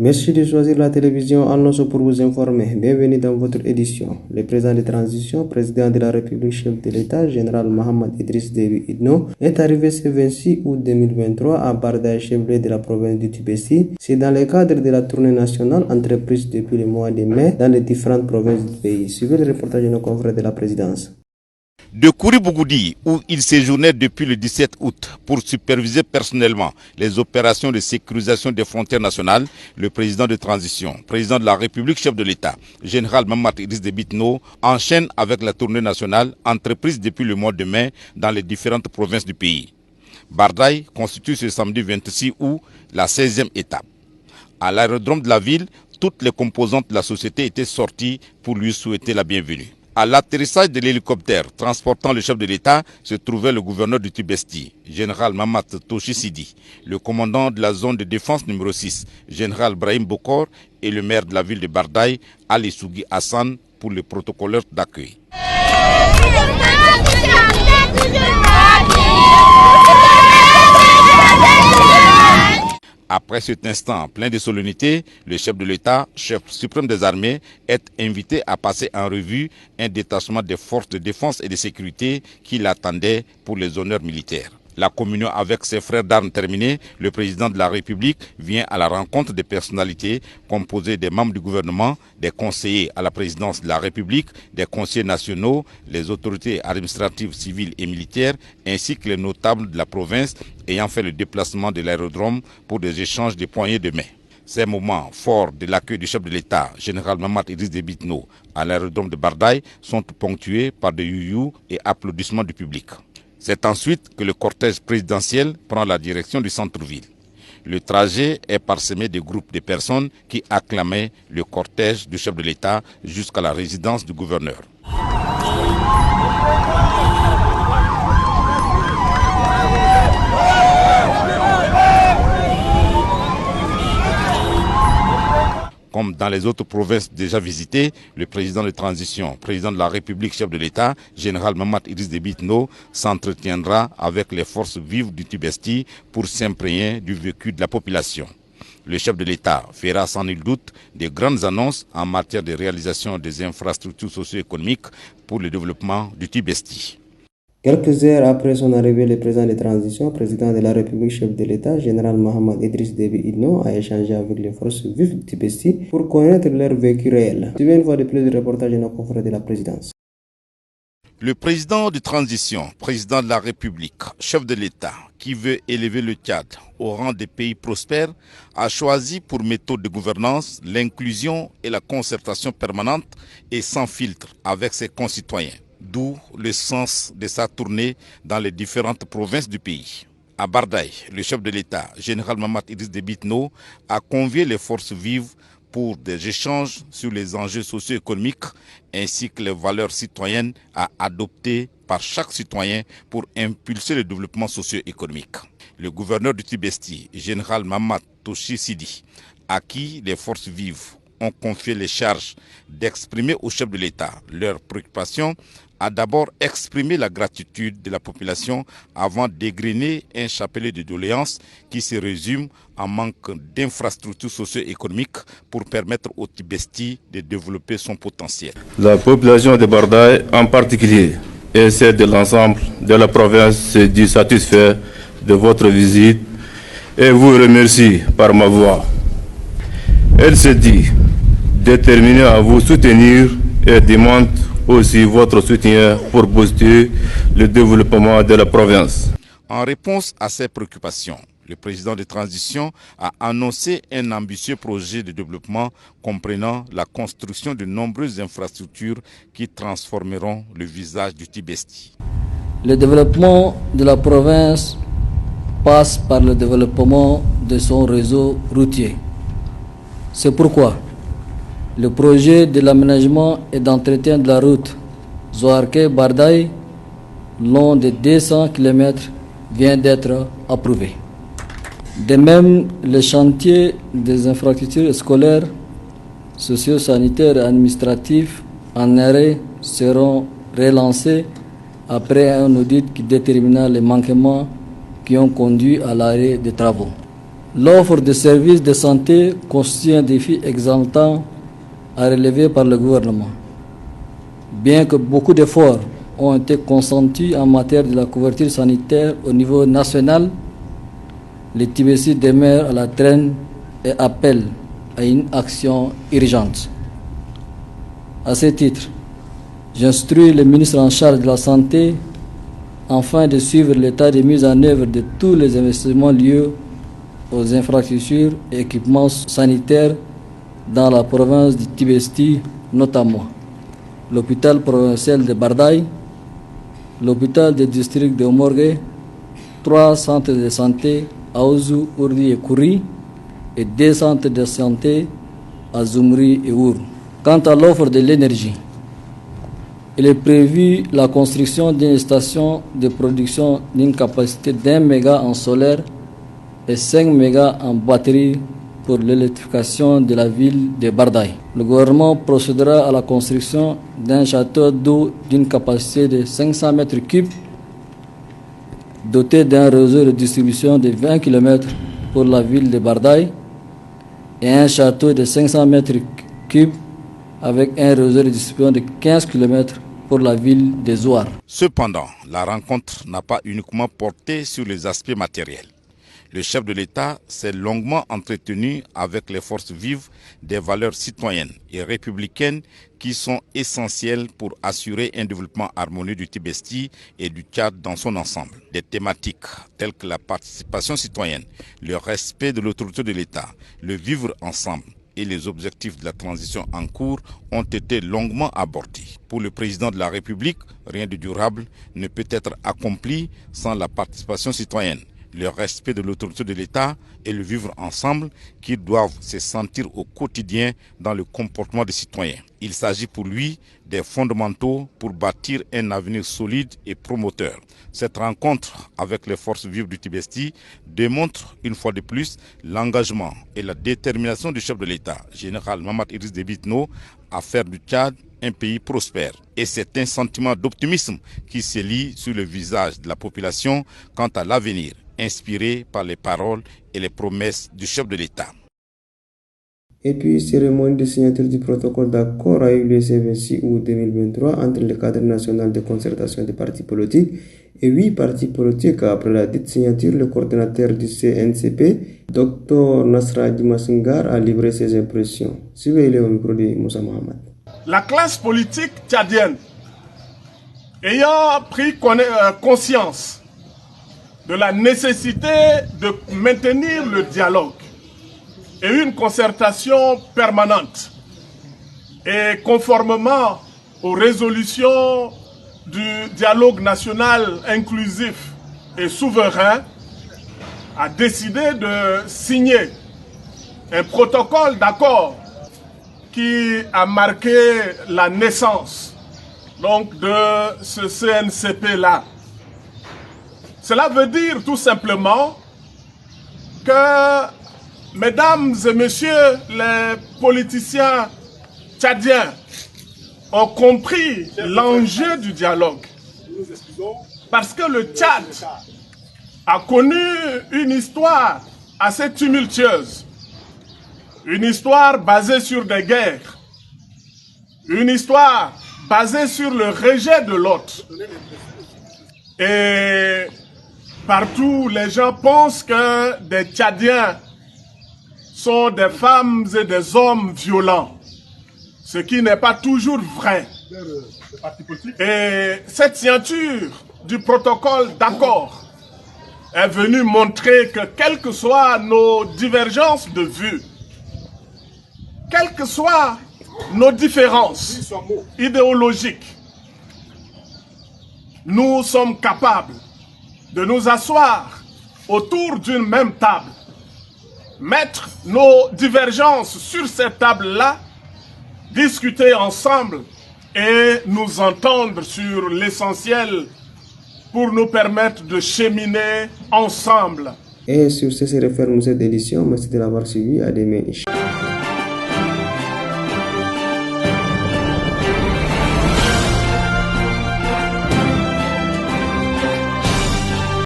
Merci de choisir la télévision Al-Nosso pour vous informer. Bienvenue dans votre édition. Le président de transition, président de la République, chef de l'État, général Mohamed Idriss Déby Itno, est arrivé ce 26 août 2023 à Bardaï, chef-lieu de la province du Tibesti. C'est dans le cadre de la tournée nationale entreprise depuis le mois de mai dans les différentes provinces du pays. Suivez le reportage de nos confrères de la présidence. De Kouribougoudi, où il séjournait depuis le 17 août pour superviser personnellement les opérations de sécurisation des frontières nationales, le président de transition, président de la République, chef de l'État, général Mohamed Idriss Déby Itno, enchaîne avec la tournée nationale entreprise depuis le mois de mai dans les différentes provinces du pays. Bardaï constitue ce samedi 26 août la 16e étape. À l'aérodrome de la ville, toutes les composantes de la société étaient sorties pour lui souhaiter la bienvenue. À l'atterrissage de l'hélicoptère transportant le chef de l'État se trouvait le gouverneur du Tibesti, général Mamat Toshi Sidi, le commandant de la zone de défense numéro 6, général Brahim Bokor, et le maire de la ville de Bardaï, Ali Sougui Hassan, pour le protocolaire d'accueil. Après cet instant plein de solennité, le chef de l'État, chef suprême des armées, est invité à passer en revue un détachement des forces de défense et de sécurité qui l'attendait pour les honneurs militaires. La communion avec ses frères d'armes terminée, le président de la République vient à la rencontre des personnalités composées des membres du gouvernement, des conseillers à la présidence de la République, des conseillers nationaux, les autorités administratives civiles et militaires, ainsi que les notables de la province ayant fait le déplacement de l'aérodrome pour des échanges de poignées de main. Ces moments forts de l'accueil du chef de l'État, général Mohamed Idriss Déby Itno, à l'aérodrome de Bardaï sont ponctués par des you-you et applaudissements du public. C'est ensuite que le cortège présidentiel prend la direction du centre-ville. Le trajet est parsemé de groupes de personnes qui acclamaient le cortège du chef de l'État jusqu'à la résidence du gouverneur. Comme dans les autres provinces déjà visitées, le président de transition, président de la République, chef de l'État, général Mohamed Idriss Déby Itno, s'entretiendra avec les forces vives du Tibesti pour s'imprégner du vécu de la population. Le chef de l'État fera sans nul doute de grandes annonces en matière de réalisation des infrastructures socio-économiques pour le développement du Tibesti. Quelques heures après son arrivée, le président de transition, président de la République, chef de l'État, général Mohamed Idriss Déby Itno, a échangé avec les forces vives du Tibesti pour connaître leur vécu réel. Suivez une fois de plus le reportage de nos confrères de la présidence. Le président de transition, président de la République, chef de l'État, qui veut élever le Tchad au rang des pays prospères, a choisi pour méthode de gouvernance l'inclusion et la concertation permanente et sans filtre avec ses concitoyens. D'où le sens de sa tournée dans les différentes provinces du pays. À Bardaï, le chef de l'État, général Mohamed Idriss Déby Itno, a convié les forces vives pour des échanges sur les enjeux socio-économiques ainsi que les valeurs citoyennes à adopter par chaque citoyen pour impulser le développement socio-économique. Le gouverneur du Tibesti, général Mamat Toshi Sidi, à qui les forces vives ont confié les charges d'exprimer au chef de l'État leurs préoccupations, a d'abord exprimé la gratitude de la population avant d'égrener un chapelet de doléances qui se résume en manque d'infrastructures socio-économiques pour permettre au Tibesti de développer son potentiel. La population de Bardaï en particulier et celle de l'ensemble de la province se dit satisfait de votre visite et vous remercie par ma voix. Elle se dit déterminée à vous soutenir et demande aussi votre soutien pour booster le développement de la province. En réponse à ces préoccupations, le président de transition a annoncé un ambitieux projet de développement comprenant la construction de nombreuses infrastructures qui transformeront le visage du Tibesti. Le développement de la province passe par le développement de son réseau routier. C'est pourquoi le projet de l'aménagement et d'entretien de la route Zoarké-Bardaï, long de 200 km, vient d'être approuvé. De même, les chantiers des infrastructures scolaires, socio-sanitaires et administratifs en arrêt seront relancés après un audit qui détermina les manquements qui ont conduit à l'arrêt des travaux. L'offre de services de santé constitue un défi exaltant à relever par le gouvernement. Bien que beaucoup d'efforts ont été consentis en matière de la couverture sanitaire au niveau national, les Tibétis demeurent à la traîne et appellent à une action urgente. À ce titre, j'instruis le ministre en charge de la Santé afin de suivre l'état de mise en œuvre de tous les investissements liés aux infrastructures et équipements sanitaires dans la province du Tibesti, notamment l'hôpital provincial de Bardaï, l'hôpital du district de Morgue, 3 centres de santé à Ouzou, Ourdi et Kouri et 2 centres de santé à Zoumri et Our. Quant à l'offre de l'énergie, il est prévu la construction d'une station de production d'une capacité d'1 méga en solaire et 5 mégas en batterie pour l'électrification de la ville de Bardaï. Le gouvernement procédera à la construction d'un château d'eau d'une capacité de 500 mètres cubes doté d'un réseau de distribution de 20 km pour la ville de Bardaï et un château de 500 mètres cubes avec un réseau de distribution de 15 km pour la ville de Zouar. Cependant, la rencontre n'a pas uniquement porté sur les aspects matériels. Le chef de l'État s'est longuement entretenu avec les forces vives des valeurs citoyennes et républicaines qui sont essentielles pour assurer un développement harmonieux du Tibesti et du Tchad dans son ensemble. Des thématiques telles que la participation citoyenne, le respect de l'autorité de l'État, le vivre ensemble et les objectifs de la transition en cours ont été longuement abordés. Pour le président de la République, rien de durable ne peut être accompli sans la participation citoyenne, le respect de l'autorité de l'État et le vivre ensemble qui doivent se sentir au quotidien dans le comportement des citoyens. Il s'agit pour lui des fondamentaux pour bâtir un avenir solide et promoteur. Cette rencontre avec les forces vives du Tibesti démontre une fois de plus l'engagement et la détermination du chef de l'État, général Mahamat Idriss Déby Itno, à faire du Tchad un pays prospère. Et c'est un sentiment d'optimisme qui se lit sur le visage de la population quant à l'avenir, inspiré par les paroles et les promesses du chef de l'État. Et puis, cérémonie de signature du protocole d'accord a eu lieu ce 26 août 2023 entre le cadre national de concertation des partis politiques et 8 partis politiques. Après la dite signature, le coordinateur du CNCP, Dr Nasra Dimasingar, a livré ses impressions. Suivez-le au micro de Moussa Mohamed. La classe politique tchadienne, ayant pris conscience de la nécessité de maintenir le dialogue et une concertation permanente et conformément aux résolutions du dialogue national inclusif et souverain, a décidé de signer un protocole d'accord qui a marqué la naissance donc de ce CNCP-là. Cela veut dire tout simplement que, mesdames et messieurs les politiciens tchadiens, ont compris l'enjeu du dialogue. Parce que le Tchad a connu une histoire assez tumultueuse. Une histoire basée sur des guerres. Une histoire basée sur le rejet de l'autre. Et partout, les gens pensent que des Tchadiens sont des femmes et des hommes violents, ce qui n'est pas toujours vrai. Et cette signature du protocole d'accord est venue montrer que quelles que soient nos divergences de vues, quelles que soient nos différences idéologiques, nous sommes capables de nous asseoir autour d'une même table, mettre nos divergences sur cette table-là, discuter ensemble et nous entendre sur l'essentiel pour nous permettre de cheminer ensemble. Et sur ce, se referme cette édition. Merci de l'avoir suivi. À demain.